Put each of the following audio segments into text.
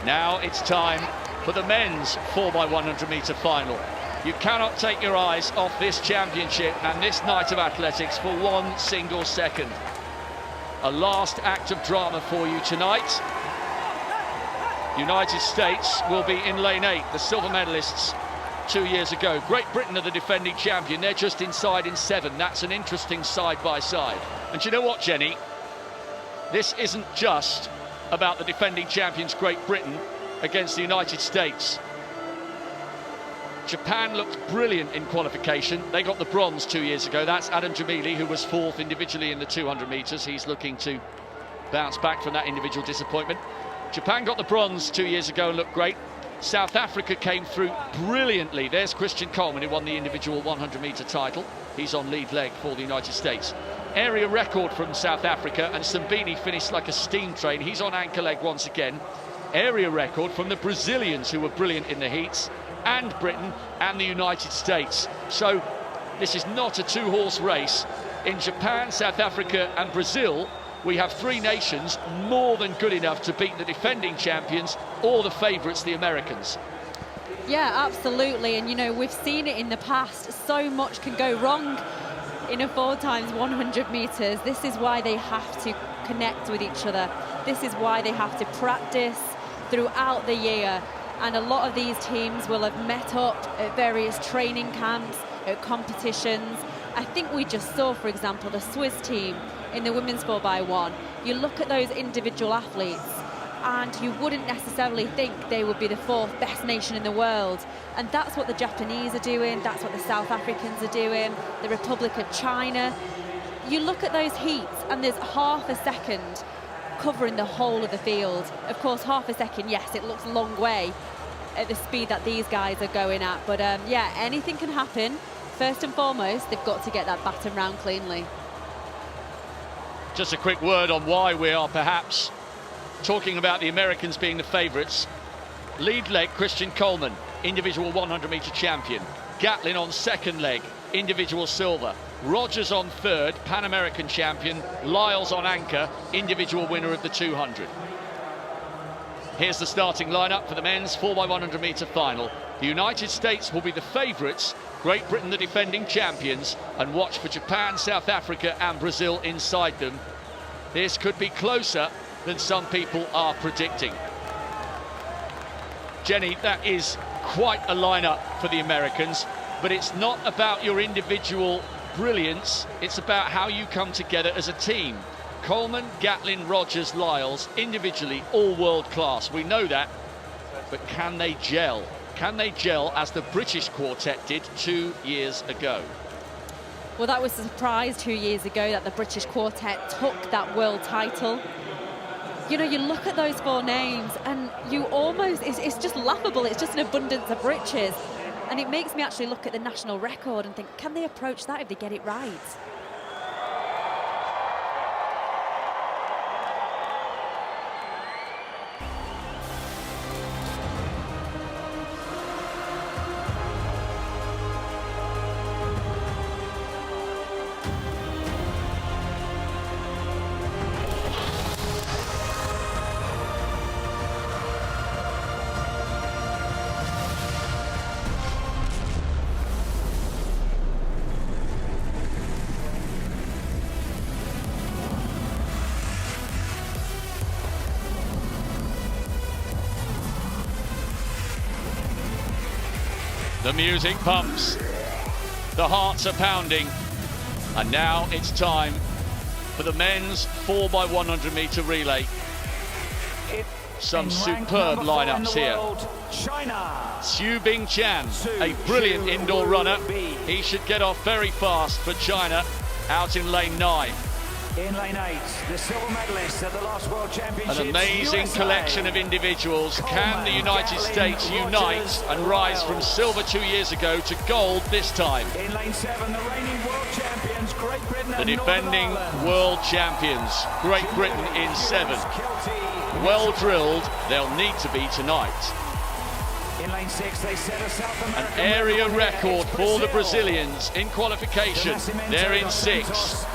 Now it's time for the men's 4x100 metre final. You cannot take your eyes off this championship and this night of athletics for one single second. A last act of drama for you tonight. United States will be in lane 8, the silver medalists 2 years ago. Great Britain are the defending champion. They're just inside in 7. That's an interesting side-by-side. And you know what, Jenny? This isn't just about the defending champions Great Britain against the United States. Japan looked brilliant in qualification. They got the bronze 2 years ago. That's Adam Jamili, who was 4th individually in the 200 metres. He's looking to bounce back from that individual disappointment. Japan got the bronze 2 years ago and looked great. South Africa came through brilliantly. There's Christian Coleman, who won the individual 100 metre title. He's on lead leg for the United States. Area record from South Africa, and Sambini finished like a steam train. He's on anchor leg once again. Area record from the Brazilians, who were brilliant in the heats, and Britain and the United States. So this is not a two-horse race. In Japan, South Africa and Brazil, we have 3 nations more than good enough to beat the defending champions or the favourites, the Americans. Yeah, absolutely. And, you know, we've seen it in the past. So much can go wrong in a 4x100 metres. This is why they have to connect with each other. This is why they have to practice throughout the year. And a lot of these teams will have met up at various training camps, at competitions. I think we just saw, for example, the Swiss team in the women's 4x1. You look at those individual athletes and you wouldn't necessarily think they would be the 4th best nation in the world. And that's what the Japanese are doing, that's what the South Africans are doing, the Republic of China. You look at those heats and there's half a second covering the whole of the field. Of course, half a second, yes, it looks a long way at the speed that these guys are going at. But yeah, anything can happen. First and foremost, they've got to get that baton round cleanly. Just a quick word on why we are perhaps talking about the Americans being the favourites. Lead leg, Christian Coleman, individual 100 metre champion. Gatlin on second leg, individual silver. Rogers on third, Pan American champion. Lyles on anchor, individual winner of the 200. Here's the starting lineup for the men's 4x100 metre final. The United States will be the favourites, Great Britain the defending champions, and watch for Japan, South Africa and Brazil inside them. This could be closer than some people are predicting. Jenny, that is quite a lineup for the Americans, but it's not about your individual brilliance, it's about how you come together as a team. Coleman, Gatlin, Rogers, Lyles, individually all world class, we know that, but can they gel? Can they gel as the British quartet did 2 years ago? Well, that was a surprise 2 years ago that the British quartet took that world title. You know, you look at those 4 names and you almost, it's just laughable. It's just an abundance of riches. And it makes me actually look at the national record and think, can they approach that if they get it right? The music pumps, the hearts are pounding, and now it's time for the men's 4x100 metre relay. Some superb lineups here. China. Xu Bingqian, a brilliant indoor runner. He should get off very fast for China, out in lane 9. In lane 8, the silver medalist at the last World Championship. An amazing collection of individuals. Can the United States unite and rise from silver 2 years ago to gold this time? In lane 7, the reigning world champions, Great Britain The and defending world champions, Great Britain in 7. Well drilled, they'll need to be tonight. In lane 6, they set a South American An area record for the Brazilians in qualification. They're in 6.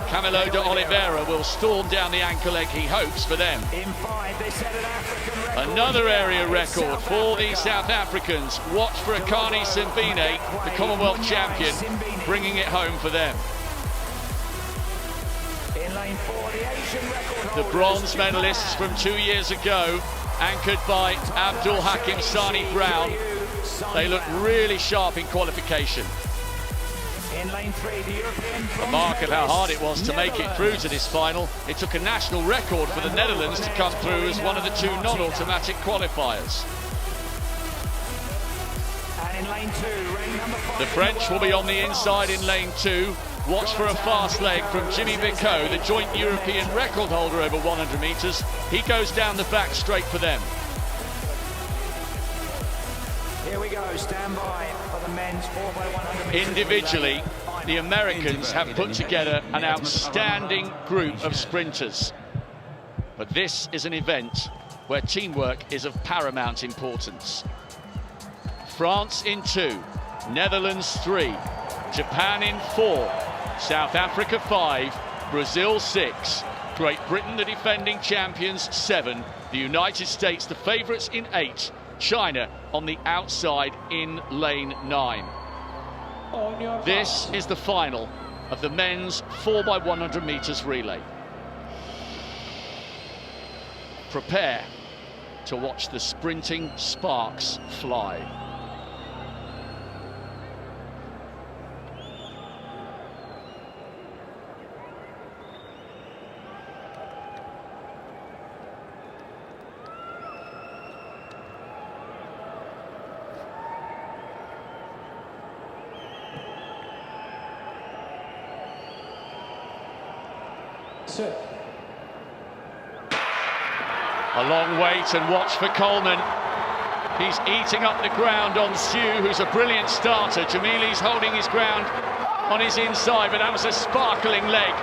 Camilo de Oliveira will storm down the anchor leg, he hopes, for them. In 5, they set an African record. Another area record for the South Africans. Watch for Akani Simbine, the Commonwealth champion, bringing it home for them. In lane 4, the Asian record The bronze medalists from 2 years ago, anchored by Abdul Hakim Sani Brown. They look really sharp in qualification. In lane 3, the European A mark of how hard it was to make it through to this final. It took a national record for the Netherlands to come through as one of the 2 non-automatic qualifiers. And in lane 2, ring number 5. The French will be on the inside in lane 2. Watch for a fast leg from Jimmy Bicot, the joint European record holder over 100 metres. He goes down the back straight for them. Here we go, stand by for the men's 4x100 metres. Individually, the Americans have put together an outstanding group of sprinters. But this is an event where teamwork is of paramount importance. France in 2, Netherlands 3, Japan in 4, South Africa 5, Brazil 6, Great Britain the defending champions 7, the United States the favourites in 8, China on the outside in lane 9. This is the final of the men's 4x100 metres relay. Prepare to watch the sprinting sparks fly. A long wait and watch for Coleman. He's eating up the ground on Sue, who's a brilliant starter. Jamili's holding his ground on his inside, but that was a sparkling leg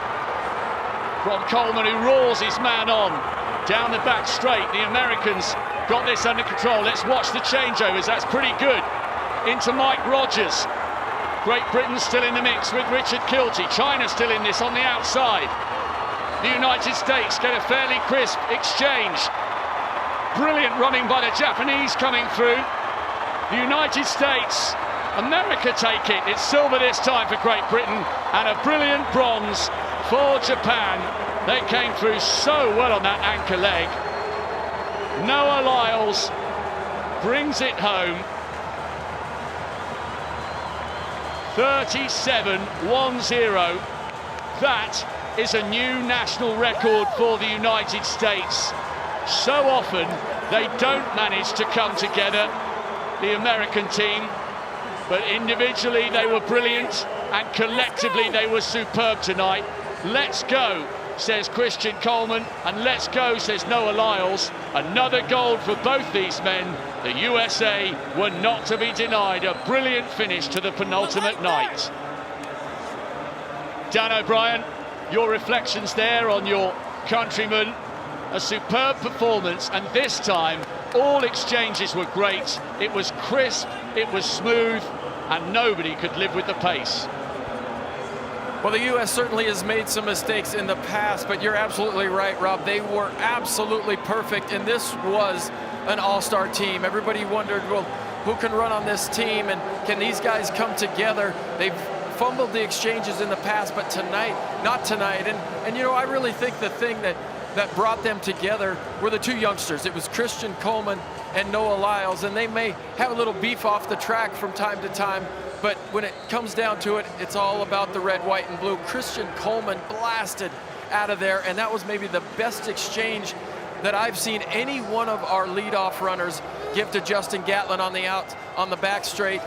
from Coleman, who roars his man on down the back straight. The Americans got this under control. Let's watch the changeovers. That's pretty good. Into Mike Rogers. Great Britain still in the mix with Richard Kilty. China still in this on the outside. The United States get a fairly crisp exchange. Brilliant running by the Japanese coming through. The United States, America take it. It's silver this time for Great Britain and a brilliant bronze for Japan. They came through so well on that anchor leg. Noah Lyles brings it home. 37.10. That is a new national record for the United States. So often they don't manage to come together, the American team, but individually they were brilliant and collectively they were superb tonight. Let's go, says Christian Coleman, and let's go, says Noah Lyles. Another gold for both these men. The USA were not to be denied a brilliant finish to the penultimate night. Dan O'Brien, your reflections there on your countrymen. A superb performance, and this time all exchanges were great. It was crisp, it was smooth, and nobody could live with the pace. Well, the US certainly has made some mistakes in the past, but you're absolutely right, Rob. They were absolutely perfect, and this was an all-star team. Everybody wondered, well, who can run on this team, and can these guys come together? They've fumbled the exchanges in the past, but tonight, not tonight. And you know, I really think the thing that brought them together were the 2 youngsters. It was Christian Coleman and Noah Lyles, and they may have a little beef off the track from time to time, but when it comes down to it, it's all about the red, white, and blue. Christian Coleman blasted out of there, and that was maybe the best exchange that I've seen any one of our leadoff runners give to Justin Gatlin on the back straight.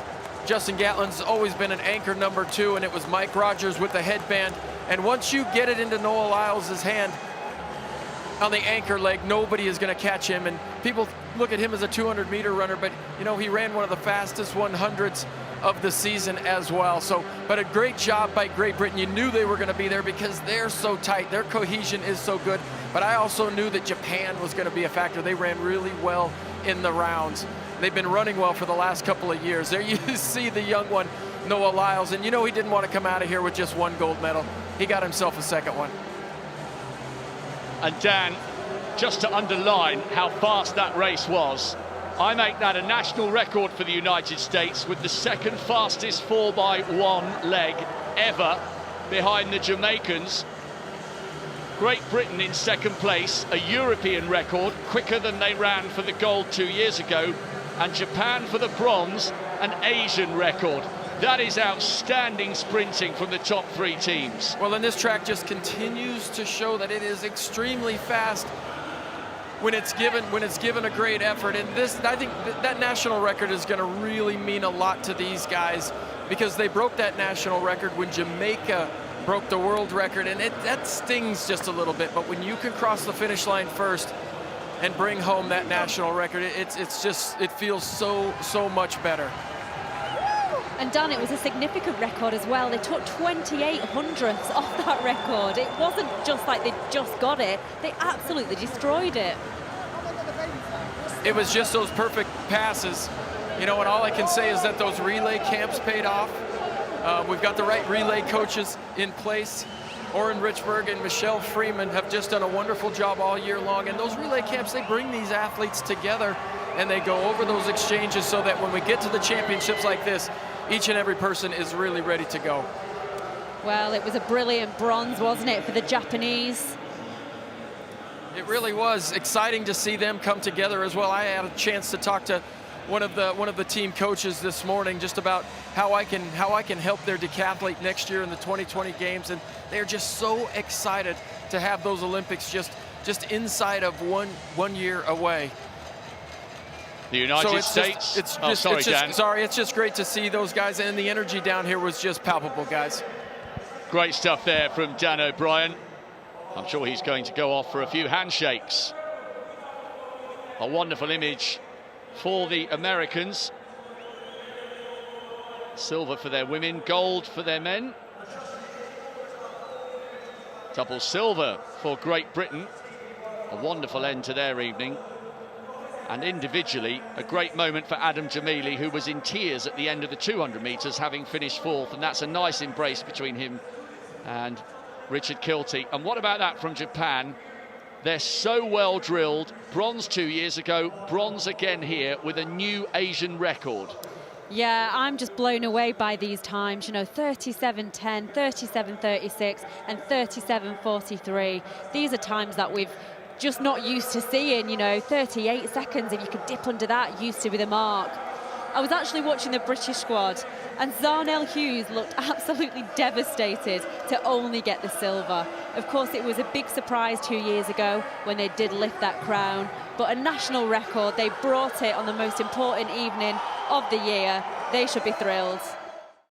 Justin Gatlin's always been an anchor number 2, and it was Mike Rogers with the headband. And once you get it into Noah Lyles' hand on the anchor leg, nobody is going to catch him. And people look at him as a 200-meter runner, but you know, he ran one of the fastest 100s of the season as well. So, but a great job by Great Britain. You knew they were going to be there because they're so tight. Their cohesion is so good. But I also knew that Japan was going to be a factor. They ran really well in the rounds. they've been running well for the last couple of years. There you see the young one, Noah Lyles, and you know he didn't want to come out of here with just one gold medal. He got himself a second one. And Dan, just to underline how fast that race was, I make that a national record for the United States with the second fastest 4x1 leg ever, behind the Jamaicans. Great Britain in second place, a European record, quicker than they ran for the gold 2 years ago, and Japan for the bronze, an Asian record. That is outstanding sprinting from the top three teams. Well, and this track just continues to show that it is extremely fast when it's given a great effort. And this, I think that national record is going to really mean a lot to these guys, because they broke that national record when Jamaica broke the world record, and that stings just a little bit. But when you can cross the finish line first and bring home that national record, it feels so much better. And Dan, it was a significant record as well. They took 28 hundredths off that record. It wasn't just like they just got it, they absolutely destroyed it. It was just those perfect passes, you know, and all I can say is that those relay camps paid off. We've got the right relay coaches in place. Oren Richburg and Michelle Freeman have just done a wonderful job all year long. And those relay camps, they bring these athletes together and they go over those exchanges so that when we get to the championships like this, each and every person is really ready to go. Well, it was a brilliant bronze, wasn't it, for the Japanese? It really was exciting to see them come together as well. I had a chance to talk to one of the team coaches this morning just about how I can help their decathlete next year in the 2020 games, and they're just so excited to have those Olympics just inside of one year away. The United States. It's just great to see those guys, and the energy down here was just palpable, guys. Great stuff there from Dan O'Brien. I'm sure he's going to go off for a few handshakes. A wonderful image for the Americans. Silver for their women, gold for their men. Double silver for Great Britain. A wonderful end to their evening. And individually, a great moment for Adam Jamili, who was in tears at the end of the 200 metres, having finished fourth. And that's a nice embrace between him and Richard Kilty. And what about that from Japan? They're so well drilled. Bronze 2 years ago, bronze again here with a new Asian record. Yeah, I'm just blown away by these times, you know, 37.10, 37.36 and 37.43. These are times that we've just not used to seeing, you know, 38 seconds, if you could dip under that, used to be the mark. I was actually watching the British squad, and Zarnell Hughes looked absolutely devastated to only get the silver. Of course, it was a big surprise 2 years ago when they did lift that crown, but a national record, they brought it on the most important evening of the year. They should be thrilled.